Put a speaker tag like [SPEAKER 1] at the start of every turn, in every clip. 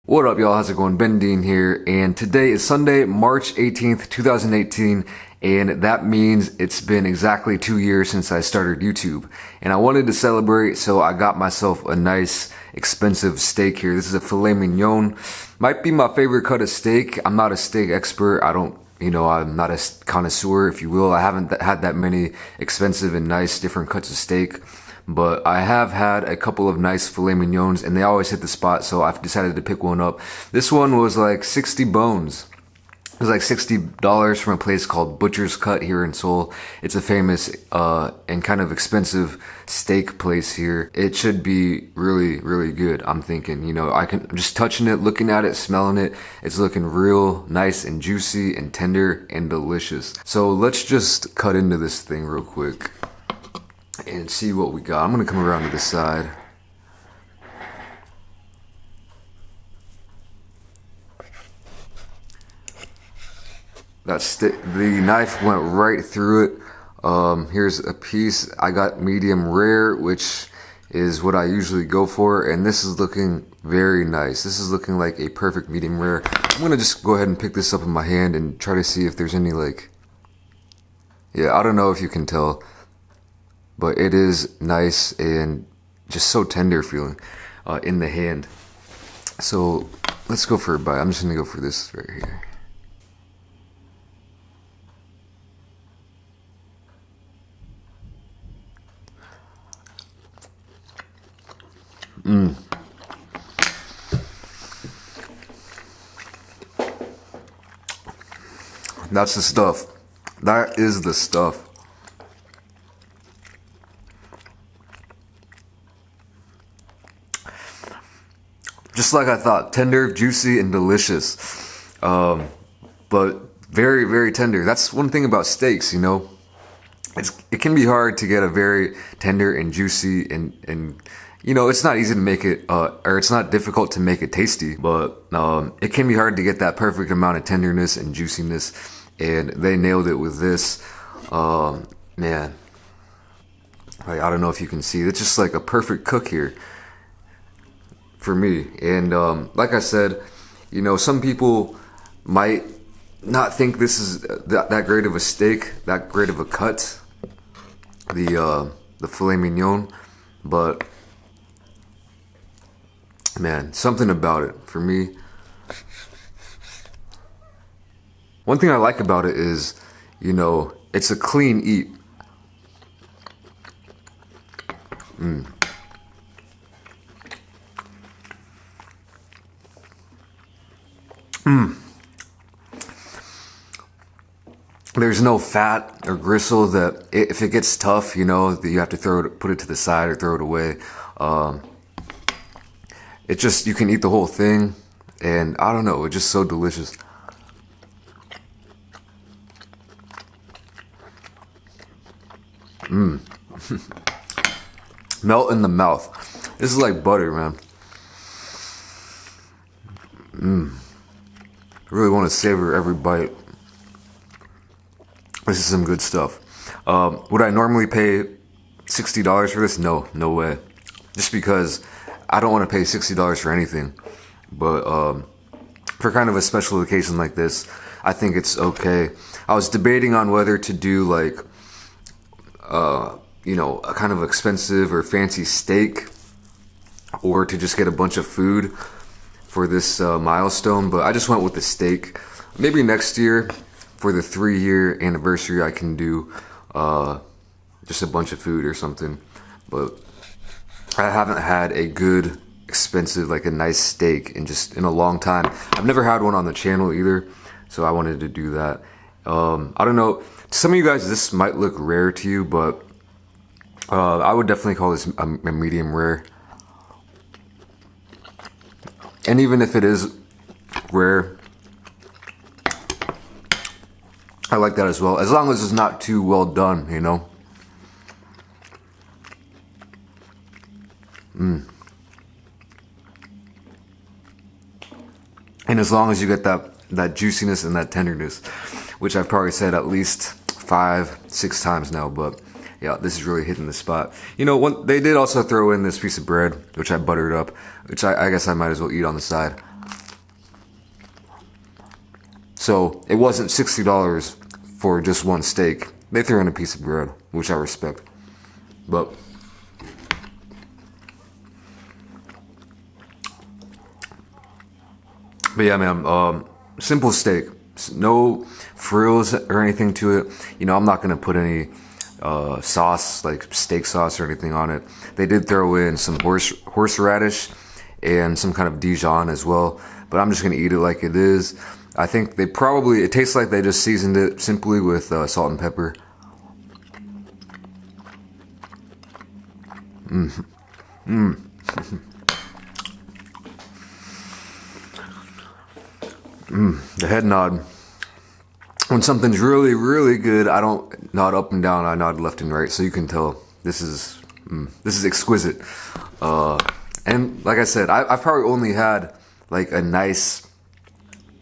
[SPEAKER 1] What up, y'all? How's it going? BenDeen here, and today is Sunday, March 18th, 2018, and that means it's been exactly 2 years since I started YouTube. And I wanted to celebrate, so I got myself a nice, expensive steak here. This is a filet mignon. Might be my favorite cut of steak. I'm not a steak expert. I'm not a connoisseur, if you will. I haven't had that many expensive and nice different cuts of steak. But I have had a couple of nice filet mignons and they always hit the spot, so I've decided to pick one up. This one was like 60 bones. It was like $60 from a place called Butcher's Cut here in Seoul. It's a famous and kind of expensive steak place here. It should be really, really good, I'm thinking. I'm just touching it, looking at it, smelling it. It's looking real nice and juicy and tender and delicious. So let's just cut into this thing real quick and see what we got. I'm gonna come around to the side. The knife went right through it. Here's a piece. I got medium rare, which is what I usually go for, and this is looking very nice. This is looking like a perfect medium rare. I'm gonna just go ahead and pick this up in my hand and try to see if there's any I don't know if you can tell, but it is nice and just so tender feeling in the hand. So let's go for a bite. I'm just gonna go for this right here. That's the stuff. That is the stuff. Just like I thought, tender, juicy, and delicious. But very, very tender. That's one thing about steaks, it can be hard to get a very tender and juicy and it's not easy to make it, or it's not difficult to make it tasty, but it can be hard to get that perfect amount of tenderness and juiciness, and they nailed it with this. Man, I don't know if you can see, it's just like a perfect cook here for me. And like I said, some people might not think this is that great of a steak, that great of a cut, the filet mignon, but man, something about it for me. One thing I like about it is, it's a clean eat. There's no fat or gristle that if it gets tough, you have to put it to the side or throw it away. You can eat the whole thing, and I don't know, it's just so delicious. Melt in the mouth. This is like butter, man. I really want to savor every bite. This is some good stuff. Would I normally pay $60 for this? No way. Just because I don't want to pay $60 for anything. But for kind of a special occasion like this, I think it's okay. I was debating on whether to do a kind of expensive or fancy steak, or to just get a bunch of food for this milestone, but I just went with the steak. Maybe next year, for the 3-year anniversary, I can do just a bunch of food or something. But I haven't had a good, expensive, a nice steak in a long time. I've never had one on the channel either, so I wanted to do that. I don't know, to some of you guys this might look rare to you, but I would definitely call this a medium rare. And even if it is rare, I like that as well, as long as it's not too well done, And as long as you get that juiciness and that tenderness, which I've probably said at least 5-6 times now, but yeah, this is really hitting the spot. They did also throw in this piece of bread, which I buttered up, which I guess I might as well eat on the side. So it wasn't $60 for just one steak. They threw in a piece of bread, which I respect. But yeah, man, simple steak. No frills or anything to it. You know, I'm not gonna put any sauce, like steak sauce or anything on it. They did throw in some horseradish and some kind of Dijon as well, but I'm just gonna eat it like it is. I think it tastes like they just seasoned it simply with salt and pepper. The head nod. When something's really, really good, I don't nod up and down. I nod left and right, so you can tell this is exquisite. And like I said, I've probably only had like a nice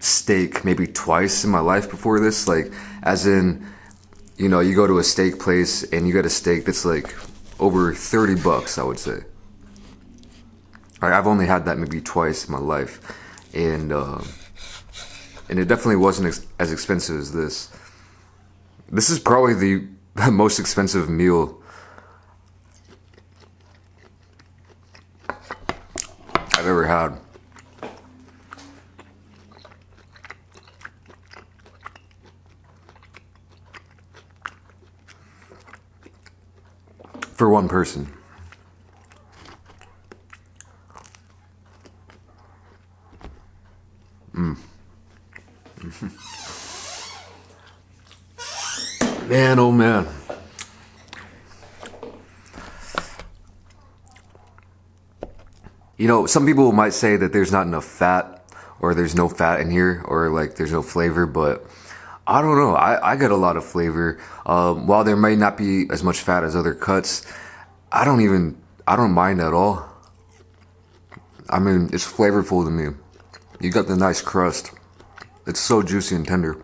[SPEAKER 1] steak maybe twice in my life before this. Like, as in, you know, you go to a steak place and you get a steak that's like over $30, I would say. I've only had that maybe twice in my life, and it definitely wasn't as expensive as this. This is probably the most expensive meal I've ever had. For one person. Man, oh man. You know, some people might say that there's not enough fat, or there's no fat in here, or like there's no flavor, but I don't know. I get a lot of flavor. While there may not be as much fat as other cuts, I don't mind at all. I mean, it's flavorful to me. You got the nice crust. It's so juicy and tender.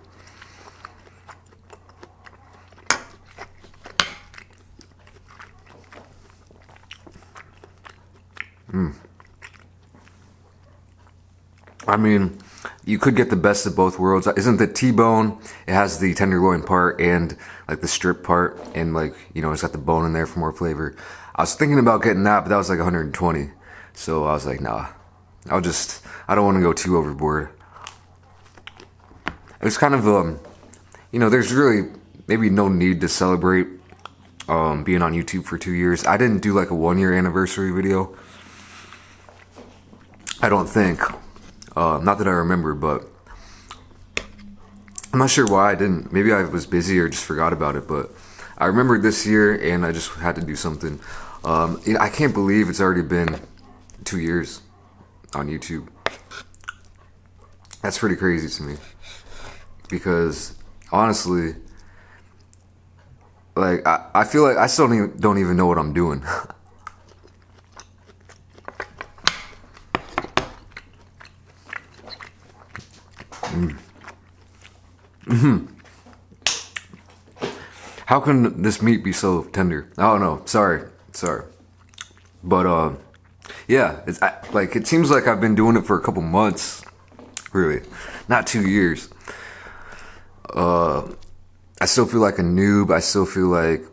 [SPEAKER 1] I mean, you could get the best of both worlds. Isn't the T-bone? It has the tenderloin part and like the strip part, and like, you know, it's got the bone in there for more flavor. I was thinking about getting that, but that was like 120. So I was like, nah. I don't want to go too overboard. It's kind of you know, there's really maybe no need to celebrate being on YouTube for 2 years. I didn't do like a 1-year anniversary video. I don't think. Not that I remember, but I'm not sure why I didn't. Maybe I was busy or just forgot about it, but I remembered this year and I just had to do something. I can't believe it's already been 2 years on YouTube. That's pretty crazy to me, because honestly, like I feel like I still don't even know what I'm doing. How can this meat be so tender? Oh no, sorry. But yeah, it's like, it seems like I've been doing it for a couple months, really, not 2 years. I still feel like a noob. I still feel like,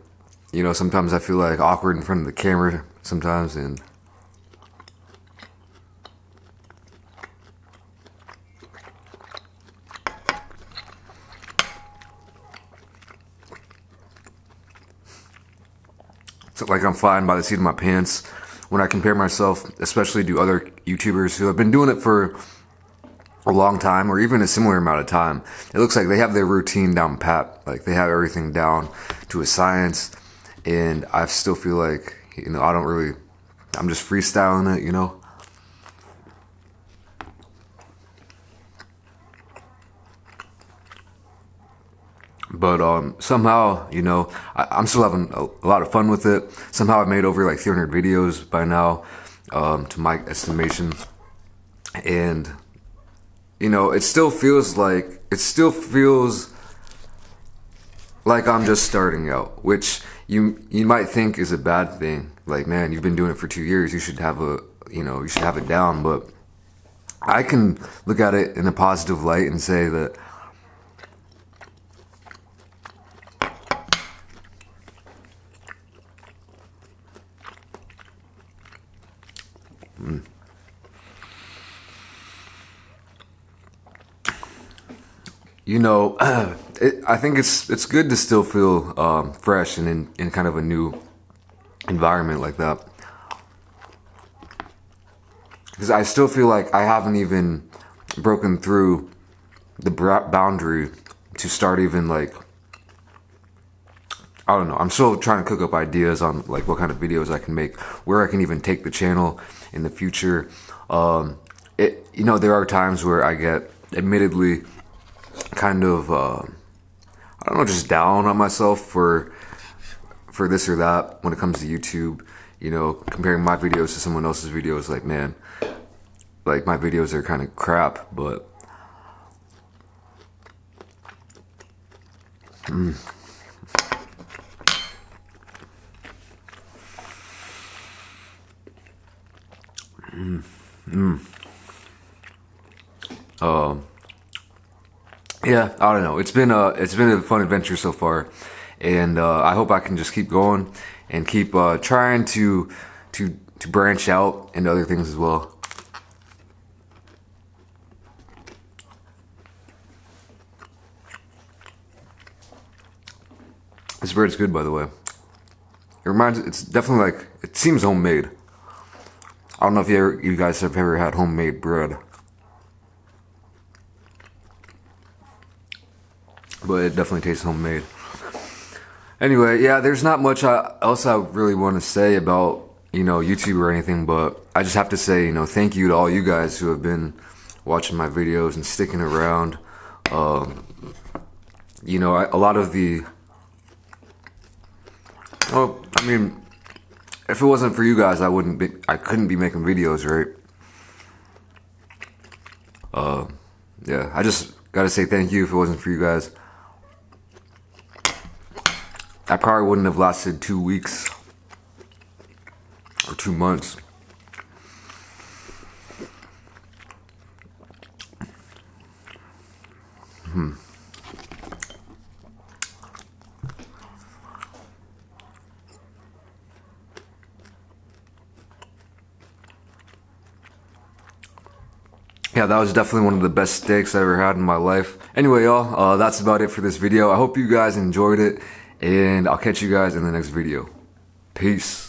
[SPEAKER 1] you know, sometimes I feel like awkward in front of the camera sometimes, and so like I'm flying by the seat of my pants when I compare myself, especially to other YouTubers who have been doing it for a long time, or even a similar amount of time. It looks like they have their routine down pat. Like, they have everything down to a science, and I still feel like, you know, I'm just freestyling it, you know? But somehow, you know, I'm still having a lot of fun with it. Somehow I've made over like 300 videos by now, to my estimation. And, you know, it still feels like I'm just starting out, which you might think is a bad thing. Like, man, you've been doing it for 2 years. You should have it down. But I can look at it in a positive light and say that You know, I think it's good to still feel fresh and in kind of a new environment like that. Because I still feel like I haven't even broken through the boundary to start even like, I don't know. I'm still trying to cook up ideas on like what kind of videos I can make, where I can even take the channel in the future. You know, there are times where I get admittedly kind of, I don't know, just down on myself for this or that when it comes to YouTube. You know, comparing my videos to someone else's videos, like, man, like my videos are kind of crap, but yeah, I don't know. It's been a fun adventure so far, and I hope I can just keep going and keep trying to branch out into other things as well. This bread's good, by the way. It's definitely like, it seems homemade. I don't know if you guys have ever had homemade bread, but it definitely tastes homemade. Anyway, yeah, there's not much else I really want to say about, you know, YouTube or anything, but I just have to say, you know, thank you to all you guys who have been watching my videos and sticking around. You know, a lot of the, well, I mean, if it wasn't for you guys, I couldn't be making videos, right? Yeah, I just gotta say thank you. If it wasn't for you guys, I probably wouldn't have lasted 2 weeks or 2 months. Yeah, that was definitely one of the best steaks I ever had in my life. Anyway, y'all, that's about it for this video. I hope you guys enjoyed it, and I'll catch you guys in the next video. Peace.